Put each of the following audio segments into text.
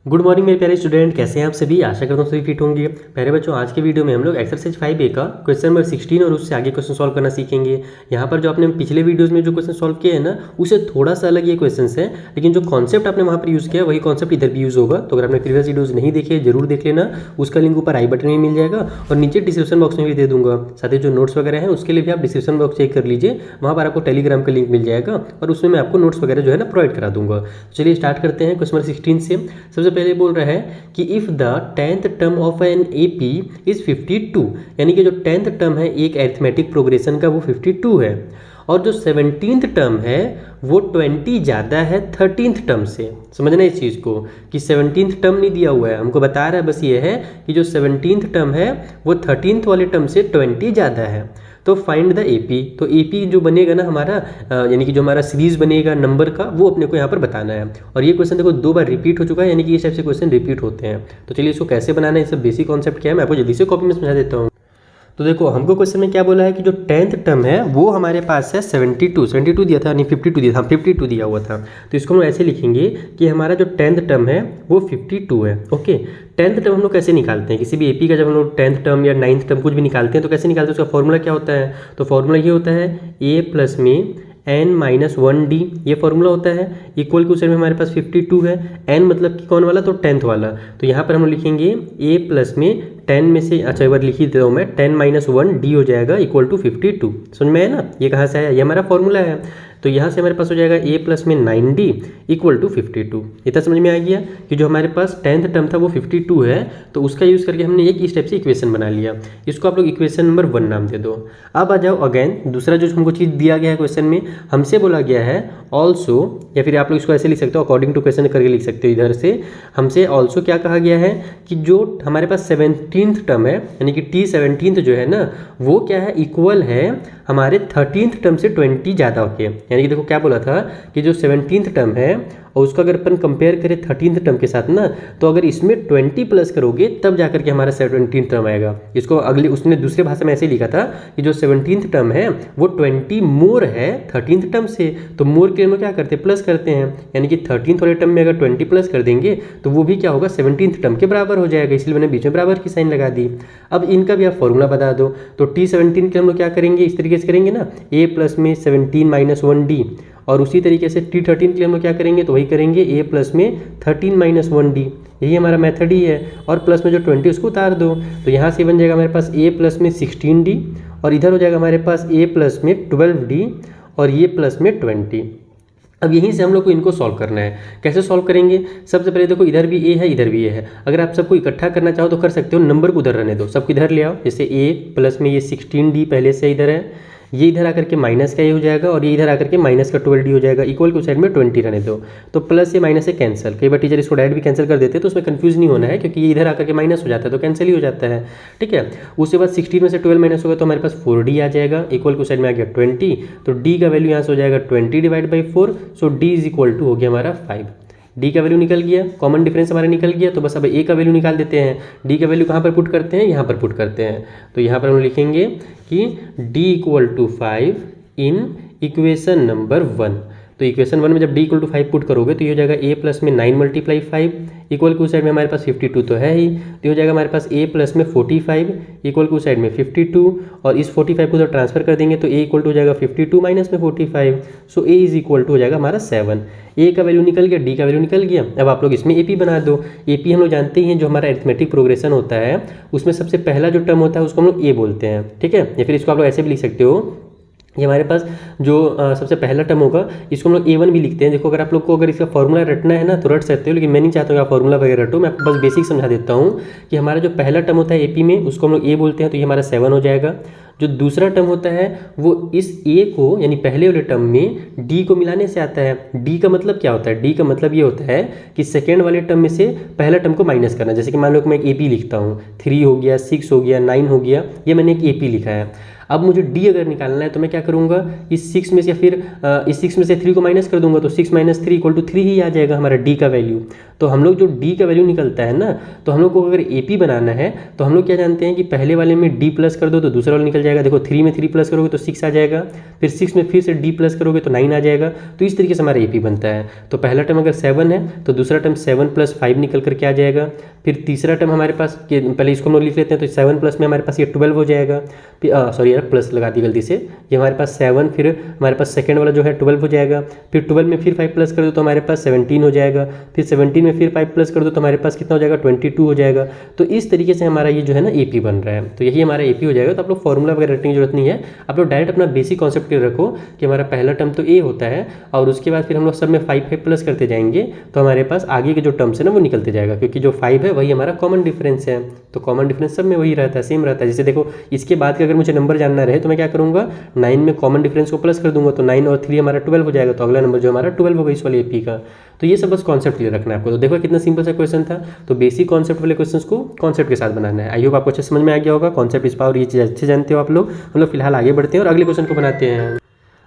Good morning मेरे प्यारे student, कैसे हैं आप सभी। आशा करता हूँ सभी फिट होंगे। प्यारे बच्चों, आज के वीडियो में हम लोग एक्सरसाइज 5A का क्वेश्चन नंबर 16 और उससे आगे क्वेश्चन सॉल्व करना सीखेंगे। यहाँ पर जो आपने पिछले वीडियोस में जो क्वेश्चन सॉल्व किए हैं ना, उससे थोड़ा सा अलग ये क्वेश्चन है, लेकिन जो कॉन्सेप्ट आपने वहाँ पर यूज़ किया वही कॉन्सेप्ट इधर भी यूज़ होगा। तो अगर आपने प्रीवियस वीडियोज़ नहीं देखे जरूर देख लेना, उसका लिंक ऊपर आई बटन में मिल जाएगा और नीचे डिस्क्रिप्शन बॉक्स में भी दे दूंगा। साथ ही जो नोट्स वगैरह हैं उसके लिए भी आप डिस्क्रिप्शन बॉक्स चेक कर लीजिए, वहाँ पर आपको टेलीग्राम का लिंक मिल जाएगा और उसमें मैं आपको नोट्स वगैरह जो है ना प्रोवाइड करा दूंगा। चलिए स्टार्ट करते हैं क्वेश्चन नंबर 16 से। सबसे पहले बोल रहा है कि if the 10th term of an AP is 52, यानी कि जो 10th टर्म है एक अरिथमेटिक प्रोग्रेशन का वो 52 है, और जो 17th टर्म है वो 20 ज़्यादा है 13th टर्म से। समझना इस चीज़ को कि 17th टर्म नहीं दिया हुआ है, हमको बता रहा है बस ये है कि जो 17th टर्म है वो 13th वाले टर्म से 20 ज़्यादा है। तो फाइंड द AP। तो AP जो बनेगा ना हमारा, यानी कि जो हमारा सीरीज बनेगा नंबर का, वो अपने को यहाँ पर बताना है। और ये क्वेश्चन देखो 2 बार रिपीट हो चुका है, यानी कि इस टाइप से क्वेश्चन रिपीट होते हैं। तो चलिए इसको कैसे बनाना है, इस बेसिक कॉन्सेप्ट क्या है मैं आपको जल्दी से कॉपी में समझा देता हूँ। तो देखो हमको क्वेश्चन में क्या बोला है कि जो 10th टर्म है वो हमारे पास है 72 दिया था, नहीं 52 दिया था, 52 दिया हुआ था। तो इसको हम ऐसे लिखेंगे कि हमारा जो 10th टर्म है वो 52 है। ओके, 10th टर्म हम लोग कैसे निकालते हैं, किसी भी AP का जब हम लोग 10th टर्म या 9th टर्म कुछ भी निकालते हैं तो कैसे निकालते हैं, उसका फॉर्मूला क्या होता है। तो फॉर्मूला ये होता है A प्लस में n-1d, ये फॉर्मूला होता है। इक्वल के साइड में हमारे पास 52 है, n मतलब कि कौन वाला, तो 10th वाला। तो यहाँ पर हम लिखेंगे A प्लस में 10 में से, अच्छा एक बार लिख ही देता हूँ मैं, 10-1d हो जाएगा इक्वल टू 52। समझ में है ना, ये कहाँ से आया, ये हमारा फॉर्मूला है। तो यहाँ से हमारे पास हो जाएगा A प्लस में 9d इक्वल टू 52। इतना समझ में आ गया कि जो हमारे पास 10th टर्म था वो 52 है, तो उसका यूज़ करके हमने एक इस टाइप से इक्वेशन बना लिया। इसको आप लोग इक्वेशन नंबर 1 नाम दे दो। अब आ जाओ अगेन दूसरा जो हमको चीज़ दिया गया है क्वेश्चन में, हमसे बोला गया है ऑल्सो, या फिर आप लोग इसको ऐसे लिख सकते हो अकॉर्डिंग टू क्वेश्चन करके लिख सकते हो इधर से। हमसे ऑल्सो क्या कहा गया है कि जो हमारे पास 17th टर्म है, यानी कि T17 जो है ना, वो क्या है, इक्वल है हमारे 13th टर्म से 20 ज़्यादा होके। यानी कि देखो क्या बोला था कि जो 17th टर्म है और उसका अगर अपन कंपेयर करें 13th टर्म के साथ ना, तो अगर इसमें 20 प्लस करोगे तब जाकर के हमारा 17th टर्म आएगा। इसको अगले उसने दूसरे भाषा में ऐसे लिखा था कि जो 17th टर्म है वो 20 मोर है 13th टर्म से। तो मोर के लिए हम क्या करते हैं, प्लस करते हैं, यानी कि 13th वाले टर्म में अगर 20 प्लस कर देंगे तो वो भी क्या होगा, 17th टर्म के बराबर हो जाएगा। इसलिए मैंने बीच में बराबर की साइन लगा दी। अब इनका भी आप फॉर्मूला बता दो। तो T17 के हम लोग क्या करेंगे, इस तरीके से करेंगे ना, A प्लस में 17-1d, और उसी तरीके से T13 के लिए हम लोग क्या करेंगे, तो वही करेंगे A प्लस में 13-1d। यही हमारा मेथड ही है। और प्लस में जो 20 उसको उतार दो, तो यहाँ से बन जाएगा हमारे पास A प्लस में 16d, और इधर हो जाएगा हमारे पास A प्लस में 12d, और ये प्लस में 20। अब यहीं से हम लोग को इनको सॉल्व करना है। कैसे सॉल्व करेंगे, सबसे पहले देखो इधर भी A है इधर भी A है। अगर आप सबको इकट्ठा करना चाहो तो कर सकते हो, नंबर को उधर रहने दो, सबको इधर ले आओ। जैसे A प्लस में ये 16d पहले से इधर है, ये इधर आकर के माइनस का ये हो जाएगा, और ये इधर आकर के माइनस का 12d हो जाएगा। इक्वल के साइड में 20 रहने दो। तो प्लस से माइनस से कैंसिल, कई बार टीचर इसको डायरेक्ट भी कैंसिल कर देते हैं, तो उसमें कंफ्यूज नहीं होना है क्योंकि ये इधर आकर के माइनस हो जाता है तो कैंसिल ही हो जाता है। ठीक है, उसके बाद 16 में से 12 माइनस होगा तो हमारे पास 4d आ जाएगा। इक्वल के साइड में आ गया 20, तो d का वैल्यू यहाँ से हो जाएगा 20 divide by 4। So d is equal to हो गया हमारा 5। d का वैल्यू निकल गया, कॉमन डिफरेंस हमारा निकल गया। तो बस अब a का वैल्यू निकाल देते हैं। d का वैल्यू कहाँ पर पुट करते हैं, यहाँ पर पुट करते हैं। तो यहाँ पर हम लिखेंगे कि d equal to 5 in equation number 1। तो इक्वेशन 1 में जब d इक्वल टू 5 पुट करोगे तो ये हो जाएगा a प्लस में 9 मल्टीप्लाई 5 इक्वल टू साइड में हमारे पास 52 तो है ही, तो ये हो जाएगा हमारे पास a प्लस में 45 इक्वल टू साइड में 52, और इस 45 को तो ट्रांसफर कर देंगे तो a इक्वल टू हो जाएगा 52 माइनस में 45। सो a इज इक्वल टू हो जाएगा हमारा 7। a का वैल्यू निकल गया, d का वैल्यू निकल गया। अब आप लोग इसमें AP बना दो। AP हम लोग जानते ही हैं, जो हमारा अरिथमेटिक प्रोग्रेशन होता है उसमें सबसे पहला जो टर्म होता है उसको हम लोग a बोलते हैं। ठीक है, या फिर इसको आप लोग ऐसे भी लिख सकते हो, ये हमारे पास जो सबसे पहला टर्म होगा इसको हम लोग A1 भी लिखते हैं। देखो अगर आप लोग को अगर इसका फॉर्मूला रटना है ना तो रट सकते हो, लेकिन मैं नहीं चाहता हूँ आप फॉर्मूला वगैरह रटो। मैं आपको बस बेसिक समझा देता हूँ कि हमारा जो पहला टर्म होता है AP में उसको हम लोग A बोलते हैं, तो ये हमारा 7 हो जाएगा। जो दूसरा टर्म होता है वो इस A को, यानी पहले वाले टर्म में D को मिलाने से आता है। D का मतलब क्या होता है, D का मतलब ये होता है कि सेकेंड वाले टर्म में से पहला टर्म को माइनस करना। जैसे कि मान लो कि मैं एक AP लिखता हूँ, 3 हो गया, 6 हो गया, 9 हो गया, ये मैंने एक AP लिखा है। अब मुझे D अगर निकालना है तो मैं क्या करूँगा, इस 6 में से या फिर इस 6 में से 3 को माइनस कर दूंगा, तो 6 - 3 = 3 ही आ जाएगा हमारा D का वैल्यू। तो हम लोग जो डी का वैल्यू निकलता है ना, तो हम लोग को अगर ए पी बनाना है तो हम लोग क्या जानते हैं कि पहले वाले में डी प्लस कर दो तो दूसरा वाला निकल जाएगा। देखो 3 में 3 प्लस करोगे तो 6 आ जाएगा, फिर 6 में फिर से डी प्लस करोगे तो 9 आ जाएगा। तो इस तरीके से हमारा ए पी बनता है। तो पहला टर्म अगर 7 है तो दूसरा टर्म 7 + 5 निकल करके आ जाएगा। फिर तीसरा टर्म हमारे पास, पहले इसको हम लोग लिख लेते हैं, तो 7 प्लस में हमारे पास ये 12 हो जाएगा। सॉरी यार, प्लस लगा दी गलती से, ये हमारे पास 7, फिर हमारे पास सेकंड वाला जो है 12 हो जाएगा। फिर 12 में फिर 5 प्लस कर दो तो हमारे पास 17 हो जाएगा। फिर 17 में फिर 5 प्लस कर दो तो हमारे पास कितना हो जाएगा, 22 हो जाएगा। तो इस तरीके से हमारा ये जो है ना ए पी बन रहा है। तो यही हमारा ए पी हो जाएगा। तो आप लोग फॉर्मूला वगैरह रटने की जरूरत नहीं है, आप लोग डायरेक्ट अपना बेसिक कॉन्सेप्ट क्लियर रखो कि हमारा पहला टर्म तो ए होता है, और उसके बाद फिर हम लोग सब में 5 प्लस करते जाएंगे तो हमारे पास आगे के जो टर्म्स है ना वो निकलते जाएगा, क्योंकि जो 5 है वही हमारा कॉमन डिफरेंस है। तो कॉमन डिफरेंस सब में वही रहता है, सेम रहता है। जैसे देखो इसके बाद का अगर मुझे नंबर जानना रहे तो मैं क्या करूँगा, 9 में कॉमन डिफरेंस को प्लस कर दूंगा तो 9 और 3 हमारा 12 हो जाएगा। तो अगला नंबर जो हमारा 12 होगा इस वाले ए पी का। तो ये सब बस कॉन्सेप्ट क्लियर रखना है आपको। तो देखो कितना सिंपल सा क्वेश्चन था। तो बेसिक कॉन्सेप्ट वाले क्वेश्चंस को कॉन्सेप्ट के साथ बनाना है। आई होप आपको अच्छे समझ में आ गया होगा। कॉन्सेप्ट इस पावर ये चीज़ अच्छे जानते हो आप लोग। हम लोग फिलहाल आगे बढ़ते हैं और अगले क्वेश्चन को बनाते हैं।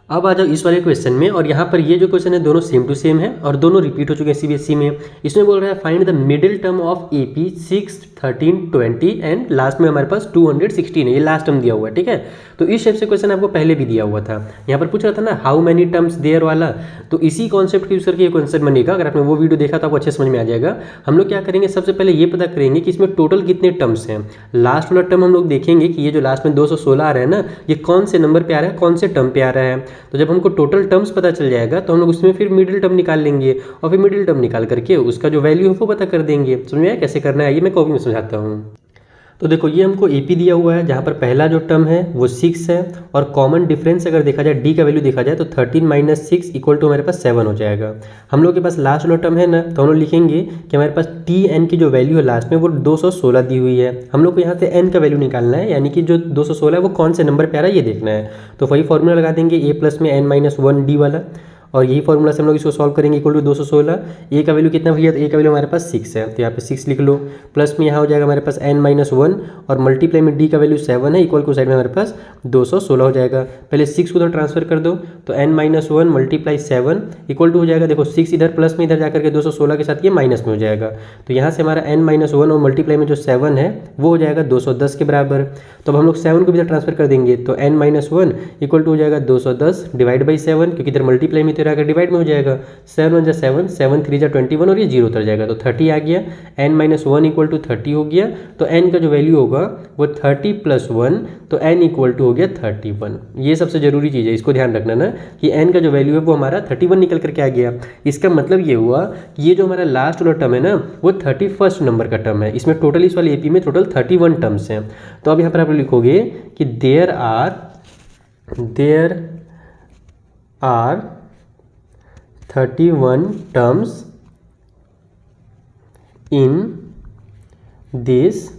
अब आ जाओ इस वाले क्वेश्चन में, और यहाँ पर ये जो क्वेश्चन है दोनों सेम टू सेम है और दोनों रिपीट हो चुके हैं सीबीएसई में। इसमें बोल रहा है find the middle term of AP 6, 13, 20 and last में हमारे पास 216 है। ये लास्ट टर्म दिया हुआ है, ठीक है। तो इस टाइप से क्वेश्चन आपको पहले भी दिया हुआ था। यहाँ पर पूछ रहा था ना हाउ मेनी टर्म्स देयर वाला, तो इसी कॉन्सेप्ट को यूज करके ये क्वेश्चन बनेगा। अगर आपने वो वीडियो देखा तो आपको अच्छे समझ में आ जाएगा। हम लोग क्या करेंगे, सबसे पहले ये पता करेंगे कि इसमें टोटल कितने टर्म्स हैं। लास्ट वाला टर्म हम लोग देखेंगे कि ये जो लास्ट में 216 आ रहा है ना, ये कौन से नंबर पे आ रहा है, कौन से टर्म पे आ रहा है। तो जब हमको टोटल टर्म्स पता चल जाएगा तो हम लोग उसमें फिर मिडिल टर्म निकाल लेंगे, और फिर मिडिल टर्म निकाल करके उसका जो वैल्यू है वो पता कर देंगे। समझ में आया कैसे करना है, ये मैं कॉपी में समझाता हूँ। तो देखो ये हमको एपी दिया हुआ है, जहाँ पर पहला जो टर्म है वो 6 है, और कॉमन डिफरेंस अगर देखा जाए, डी का वैल्यू देखा जाए तो 13 - 6 = हमारे पास 7 हो जाएगा। हम लोग के पास लास्ट वाला टर्म है ना, तो हम लोग लिखेंगे कि हमारे पास टी एन की जो वैल्यू है लास्ट में वो 216 दी हुई है। हम लोग को यहाँ से एन का वैल्यू निकालना है, यानी कि जो 216 है वो कौन से नंबर पे आ रहा है ये देखना है। तो वही फॉर्मूला लगा देंगे ए प्लस में n - 1 डी वाला, और यही फॉर्मूला से हम लोग इसको सॉल्व करेंगे। इक्वल टू 216, ए का वैल्यू कितना भैया, तो ए का वैल्यू हमारे पास 6 है, तो यहाँ पे 6 लिख लो। प्लस में यहाँ हो जाएगा हमारे पास n - 1, और मल्टीप्लाई में डी का वैल्यू 7 है, इक्वल टू साइड में हमारे पास 216 हो जाएगा। पहले 6 को उधर ट्रांसफर कर दो, तो n - 1 × 7 इक्वल टू हो जाएगा, देखो 6 इधर प्लस में, इधर जाकर के 216 के साथ ये माइनस में हो जाएगा। तो यहाँ से हमारा n - 1 और मल्टीप्लाई में जो 7 है वो हो जाएगा 210 के बराबर। तो अब हम लोग 7 को भी इधर ट्रांसफर कर देंगे, तो n - 1 इक्वल टू हो जाएगा 210 डिवाइड बाई 7, क्योंकि इधर मल्टीप्लाई में तो आकर डिवाइड में हो जाएगा। 7 × 7, 7 × 3 = 21, और ये 0 उतर जाएगा, तो 30 आ गया। n - 1 = 30 हो गया, तो n का जो वैल्यू होगा वो 30 + 1, तो n = हो गया 31। ये सबसे जरूरी चीज़ है, इसको ध्यान रखना ना कि n का जो वैल्यू है वो हमारा 31 निकल करके आ गया। इसका मतलब ये हुआ कि ये जो हमारा लास्ट वाला टर्म है ना वो 31st नंबर का टर्म है। इसमें टोटल, इस वाले एपी में टोटल 31 टर्म्स हैं। तो अब यहाँ पर आप लिखोगे कि there are 31 terms in this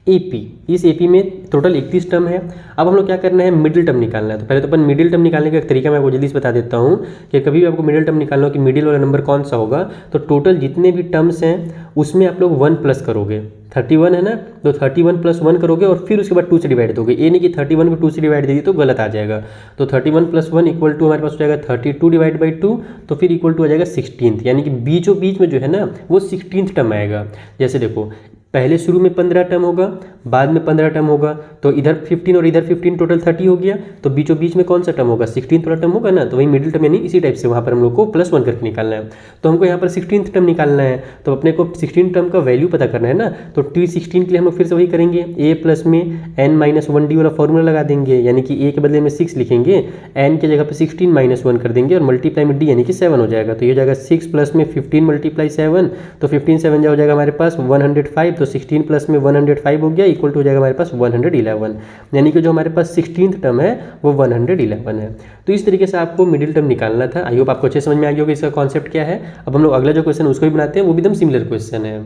AP. इस एपी में टोटल 31 टर्म है। अब हम लोग क्या करना है, मिडिल टर्म निकालना है। तो पहले तो अपन मिडिल टर्म निकालने का एक तरीका मैं आपको जल्दी से बता देता हूँ कि कभी भी आपको मिडिल टर्म निकालना हो कि मिडिल वाला नंबर कौन सा होगा, तो टोटल जितने भी टर्म्स हैं उसमें आप लोग 1 प्लस करोगे। 31 है ना, तो 31 + 1 करोगे और फिर उसके बाद 2 से डिवाइड दोगे। ये नहीं कि 31 को 2 से डिवाइड दे दी तो गलत आ जाएगा। तो 31 + 1 इक्वल टू हमारे पास हो जाएगा 32 डिवाइड बाई 2, तो फिर इक्वल टू हो जाएगा 16th, यानी कि बीचों बीच में जो है ना वो 16th टर्म आएगा। जैसे देखो पहले शुरू में 15 टर्म होगा, बाद में 15 टर्म होगा, तो इधर 15 और इधर 15 टोटल 30 हो गया। तो बीचों बीच में कौन सा टर्म होगा, 16th वाला टर्म होगा ना, तो वही मिडिल टर्म, यानी इसी टाइप से वहाँ पर हम लोग को +1 करके निकालना है। तो हमको यहाँ पर 16th टर्म निकालना है, तो अपने को 16th टर्म का वैल्यू पता करना है ना। तो T16 के लिए हम लोग फिर से वही करेंगे, a प्लस में n - 1d वाला फॉर्मूला लगा देंगे, यानी कि a के बदले में 6 लिखेंगे, n की जगह पर 16 - 1 कर देंगे, और मल्टीप्लाई में d यानी कि 7 हो जाएगा। तो ये हो जाएगा 6 प्लस में 15 × 7, तो 15 7 हो जाएगा हमारे पास 105, तो 16 प्लस में 105 हो गया, इक्वल टू हो जाएगा हमारे पास 111, यानी कि जो हमारे पास 16th टर्म है वो 111 है। तो इस तरीके से आपको मिडिल टर्म निकालना था। आई होप आपको अच्छे समझ में आ गया होगा इसका कॉन्सेप्ट क्या है। अब हम लोग अगला जो क्वेश्चन उसको भी बनाते हैं, वो भी एकदम सिमिलर क्वेश्चन है।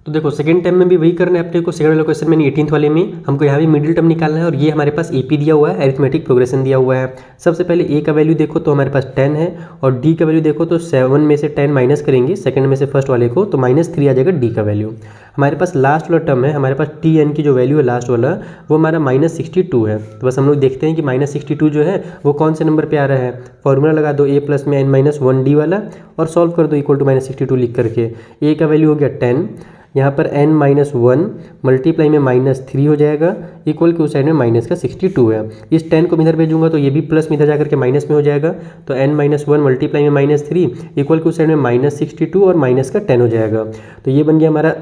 तो देखो सेकंड टाइम में भी वही करना है अपने को। सेकंड वाले क्वेश्चन में 18th वाले में हमको यहाँ भी मिडिल टर्म निकालना है और ये हमारे पास एपी दिया हुआ है, अरिथमेटिक प्रोग्रेशन दिया हुआ है। सबसे पहले ए का वैल्यू देखो तो हमारे पास 10 है और डी का वैल्यू देखो तो 7 में से 10 माइनस करेंगे सेकंड में से फर्स्ट वाले को तो -3 आ जाएगा डी का वैल्यू। हमारे पास लास्ट वाला टर्म है, हमारे पास टी एन की जो वैल्यू है लास्ट वाला वो हमारा -62 है। तो बस हम लोग देखते हैं कि -62 जो है वो कौन से नंबर पे आ रहा है। फॉर्मूला लगा दो a प्लस में n-1 डी वाला और सॉल्व कर दो इक्वल टू -62 लिख करके। a का वैल्यू हो गया 10, यहाँ पर n-1 मल्टीप्लाई में -3 हो जाएगा इक्वल के उस साइड में माइनस का 62 है। इस 10 को इधर भेजूंगा तो ये भी प्लस में इधर जाकर के माइनस में हो जाएगा तो n-1 मल्टीप्लाई में -3 इक्वल के उस साइड में -62 और माइनस का 10 हो जाएगा। तो ये बन गया हमारा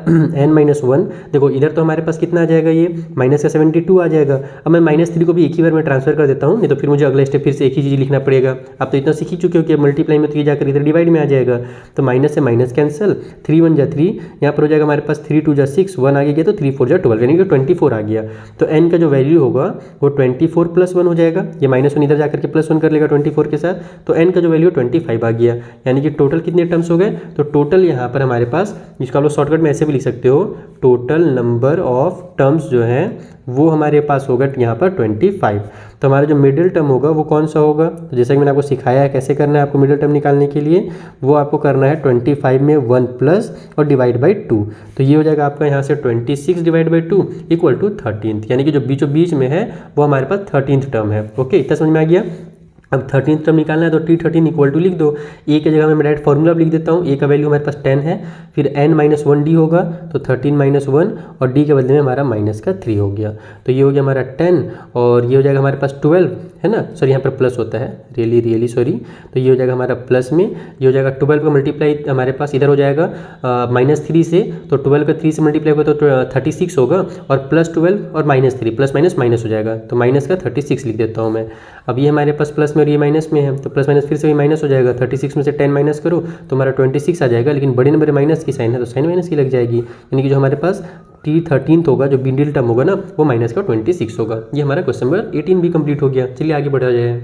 n-1। देखो इधर तो हमारे पास कितना आ जाएगा, ये माइनस का 72 आ जाएगा। अब मैं -3 को भी एक ही बार में ट्रांसफर कर देता हूँ, नहीं तो फिर मुझे अगला स्टेप फिर से एक ही चीज़ लिखना पड़ेगा। आप तो इतना सीख ही चुके हो कि मल्टीप्लाई में 3 जाकर इधर डिवाइड में आ जाएगा तो माइनस से माइनस कैंसिल, 3 1 जा 3, यहाँ पर हो जाएगा हमारे पास 3 2 जा 6, 1 आगे गया तो 3 4 जा 12 यानी कि 24 आ गया। तो n का जो वैल्यू होगा वो 24 + 1 हो जाएगा। ये -1 इधर जाकर के +1 कर लेगा 24 के साथ तो n का जो वैल्यू 25 आ गया। यानी कि टोटल कितने टर्म्स हो गए, तो टोटल यहाँ पर हमारे पास, इसको आप लोग शॉर्टकट में ऐसे भी लिख सकते हो, टोटल नंबर ऑफ टर्म्स जो है वो हमारे पास होगा यहाँ पर 25। तो हमारा जो मिडिल टर्म होगा वो कौन सा होगा, तो जैसा कि मैंने आपको सिखाया है कैसे करना है आपको मिडिल टर्म निकालने के लिए, वो आपको करना है 25 में 1 प्लस और डिवाइड बाई 2। तो ये हो जाएगा आपका यहाँ से 26 divide by 2 equal to 13th, यानी कि जो बीचों बीच में है वो हमारे पास 13th टर्म है। ओके, इतना समझ में आ गया। अब 13th टर्म निकालना है तो T13 इक्वल टू लिख दो। ए की जगह में मैं डायरेक्ट फॉर्मूला लिख देता हूँ। ए का वैल्यू हमारे पास 10 है, फिर n-1 डी होगा तो 13 - 1 और डी के बदले में हमारा -3 हो गया। तो ये हो गया हमारा 10 और ये हो जाएगा हमारे पास 12 है ना, सॉरी यहाँ पर प्लस होता है, रियली सॉरी। तो ये हो जाएगा हमारा प्लस में, ये हो जाएगा 12 का मल्टीप्लाई हमारे पास इधर हो जाएगा -3 से, तो 12 का 3 से मल्टीप्लाई होगा तो 36 होगा और +12 और -3 प्लस माइनस माइनस हो जाएगा तो माइनस का 36 लिख देता हूँ मैं। अब ये हमारे पास प्लस में और ये माइनस में है तो प्लस माइनस फिर से भी माइनस हो जाएगा। 36 में से 10 माइनस करो तो हमारा 26 आ जाएगा, लेकिन बड़े नंबर माइनस की साइन है तो साइन माइनस की लग जाएगी, यानी कि जो हमारे पास T13 होगा जो मिडिल टर्म होगा ना वो माइनस का 26 होगा। ये हमारा क्वेश्चन नंबर 18 भी कंप्लीट हो गया। चलिए आगे बढ़ा जाए।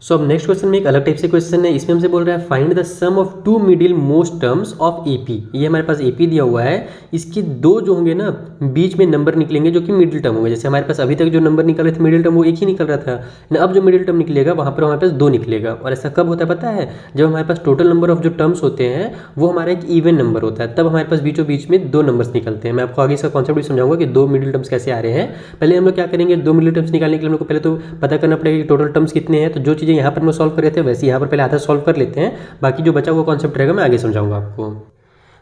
सो अब नेक्स्ट क्वेश्चन में एक अलग टाइप से क्वेश्चन है, इसमें हमसे बोल रहा है find the sum of 2 middle most terms of AP. ये हमारे पास एपी दिया हुआ है, इसके दो जो होंगे ना बीच में नंबर निकलेंगे जो कि मिडिल टर्म होंगे। जैसे हमारे पास अभी तक जो नंबर निकल रहे थे मिडिल टर्म वो एक ही निकल रहा था, अब जो मिडिल टर्म निकलेगा वहाँ पर हमारे पास 2 निकलेगा। और ऐसा कब होता है पता है, जब हमारे पास टोटल नंबर ऑफ जो टर्म्स होते हैं वो हमारा एक इवन नंबर होता है, तब हमारे पास बीचों बीच में 2 नंबर्स निकलते हैं। मैं आपको आगे इसका कॉन्सेप्ट भी समझाऊंगा कि 2 मिडिल टर्म्स कैसे आ रहे हैं। पहले हम लोग क्या करेंगे, 2 मिडिल टर्म्स निकालने के लिए हम लोग को पहले तो पता करना पड़ेगा कि टोटल टर्म्स कितने हैं। तो जो चीज़ें यहाँ पर हम सॉल्व कर रहे थे वैसे यहाँ पर पहले आधा सॉल्व कर लेते हैं, बाकी जो बचा हुआ कॉन्सेप्ट रहेगा मैं आगे समझाऊंगा आपको।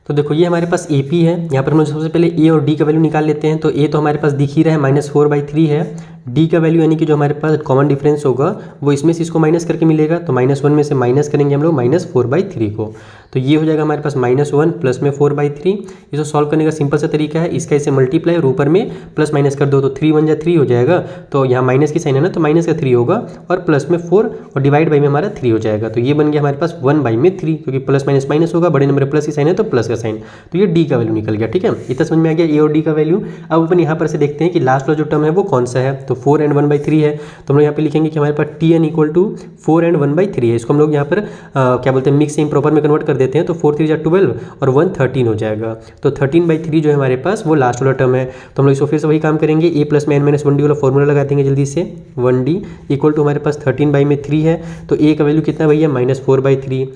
तो देखो ये हमारे पास AP है, यहाँ पर हम लोग सबसे पहले A और D का वैल्यू निकाल लेते हैं। तो A तो हमारे पास दिख ही रहा है -4/3 है। D का वैल्यू यानी कि जो हमारे पास कॉमन डिफरेंस होगा वो इसमें से इसको माइनस करके मिलेगा, तो -1 में से माइनस करेंगे हम लोग -4/3 को, तो ये हो जाएगा हमारे पास -1 प्लस में 4/3। इसको सॉल्व करने का सिंपल सा तरीका है, इसका इसे मल्टीप्लाई और ऊपर में प्लस माइनस कर दो तो 3 1 जा 3 हो जाएगा। तो यहाँ माइनस की साइन है ना तो माइनस का 3 होगा और प्लस में 4 और डिवाइड बाई में हमारा 3 हो जाएगा। तो ये बन गया हमारे पास 1/3 क्योंकि प्लस माइनस माइनस होगा, बड़े नंबर प्लस की साइन है तो प्लस का साइन, तो ये D का वैल्यू निकल गया। ठीक है, इतना समझ में आ गया A और D का वैल्यू। अब अपन यहाँ पर से देखते हैं कि लास्ट वाला जो टर्म है वो कौन सा है, तो 4 and 1/3 है। तो हम लोग यहाँ पे लिखेंगे कि हमारे पास Tn इक्वल टू 4 and 1/3 है। इसको हम लोग यहाँ पर क्या बोलते हैं मिक्स इम्प्रॉपर में कन्वर्ट कर देते हैं, तो 4 3 जा 12 और 1 13 हो जाएगा। तो 13/3 जो है हमारे पास वो लास्ट वाला टर्म है। तो हम लोग इसको फिर से वही काम करेंगे, A प्लस में n-1d वाला फॉर्मूला लगा देंगे जल्दी से। 1d इक्वल टू हमारे पास 13/3 है, तो A का वैल्यू कितना भैया -4/3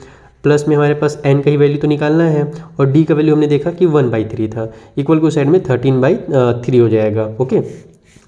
प्लस में हमारे पास n का ही वैल्यू तो निकालना है और D का वैल्यू हमने देखा कि 1/3 था, इक्वल को साइड में 13/3 हो जाएगा। ओके,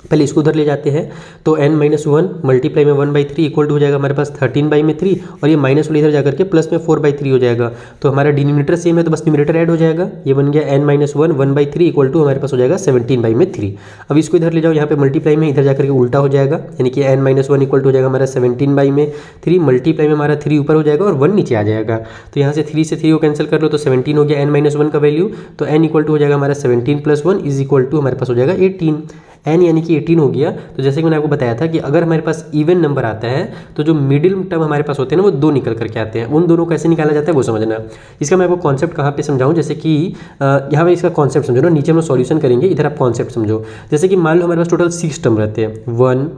पहले इसको उधर ले जाते हैं, तो n-1 मल्टीप्लाई में 1/3 इक्वल टू हो जाएगा हमारे पास 13/3 और ये माइनस वाले इधर जाकर के प्लस में 4/3 हो जाएगा। तो हमारा डिनोमिनेटर सेम है तो बस न्यूमरेटर ऐड हो जाएगा। ये बन गया n-1 1/3 इक्वल टू हमारे पास हो जाएगा 17/3। अब इसको इधर ले जाओ, यहाँ पे मल्टीप्लाई में इधर जाकर के उल्टा हो जाएगा, यानी कि n-1 इक्वल टू हो जाएगा हमारा 17/3, मल्टीप्लाई में हमारा 3 ऊपर हो जाएगा और 1 नीचे आ जाएगा। तो यहाँ से 3 से 3 को कैंसिल कर लो तो 17 हो गया n-1 का वैल्यू। तो n इक्वल टू हो जाएगा हमारा 17 + 1 इज इक्वल टू हमारे पास हो जाएगा 18। n यानी कि 18 हो गया। तो जैसे कि मैंने आपको बताया था कि अगर हमारे पास इवन नंबर आता है तो जो मिडिल टर्म हमारे पास होते हैं ना वो 2 निकल करके आते हैं। उन दोनों कैसे निकाला जाता है वो समझना। इसका मैं आपको कॉन्सेप्ट कहाँ पे समझाऊं, जैसे कि यहाँ पे इसका कॉन्सेप्ट समझो ना, नीचे हम लोग सॉल्यूशन करेंगे, इधर आप कॉन्सेप्ट समझो। जैसे कि मान लो हमारे पास टोटल 6 टर्म रहते हैं, 1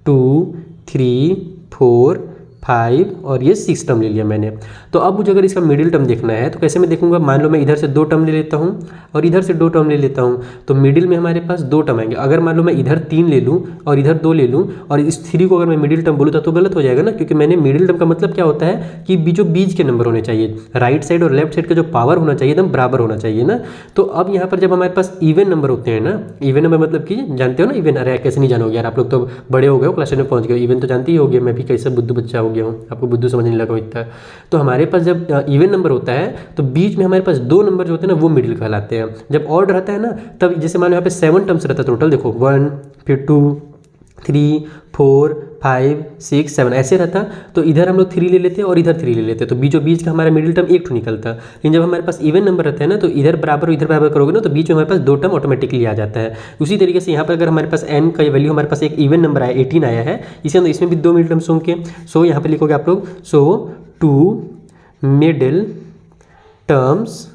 2 3 4 5 और ये 6 टर्म ले लिया मैंने। तो अब मुझे अगर इसका मिडिल टर्म देखना है तो कैसे मैं देखूंगा, मान लो मैं इधर से 2 टर्म ले लेता हूँ और इधर से 2 टर्म ले लेता हूँ, तो मिडिल में हमारे पास 2 टर्म आएंगे। अगर मान लो मैं इधर 3 ले लूँ और इधर 2 ले लूँ और इस 3 को अगर मैं मिडिल टर्म बोलूँ तो गलत हो जाएगा ना, क्योंकि मैंने मिडिल टर्म का मतलब क्या होता है कि बीचों बीच के नंबर होने चाहिए, राइट साइड और लेफ्ट साइड का जो पावर होना चाहिए एकदम बराबर होना चाहिए ना। तो अब यहाँ पर जब हमारे पास इवन नंबर होते हैं ना, इवन नंबर मतलब कि जानते हो ना इवन, अरे कैसे नहीं जानोगे यार, आप लोग तो बड़े हो गए हो, क्लास 10 में पहुँच गए, इवन तो जानते ही हो गए, मैं भी कैसे बुद्धू बच्चा हो गया हूँ, आपको बुद्धू समझ नहीं लगा इतना। तो हमारे पास जब इवन नंबर होता है तो बीच में हमारे पास 2 नंबर जो होते हैं ना वो मिडिल कहलाते हैं। जब ऑड रहता है ना तब जैसे मान लो यहाँ पे 7 टर्म्स रहता है टोटल, देखो 1 फिर 2 3 4 5 6 7 ऐसे रहता, तो इधर हम लोग 3 ले लेते और इधर 3 ले लेते, तो बीचों बीच का हमारा मिडिल टर्म 1 निकलता। लेकिन जब हमारे पास इवन नंबर रहता है ना तो इधर बराबर और इधर बराबर करोगे ना तो बीच में हमारे पास 2 टर्म ऑटोमेटिकली आ जाता है। उसी तरीके से यहाँ पर अगर हमारे पास n का वैल्यू हमारे पास एक इवन नंबर आया 18 आया है, इसी अंदर इसमें भी 2 मिडिल टर्म्स होंगे। सो यहाँ पर लिखोगे आप लोग, सो 2 मिडिल टर्म्स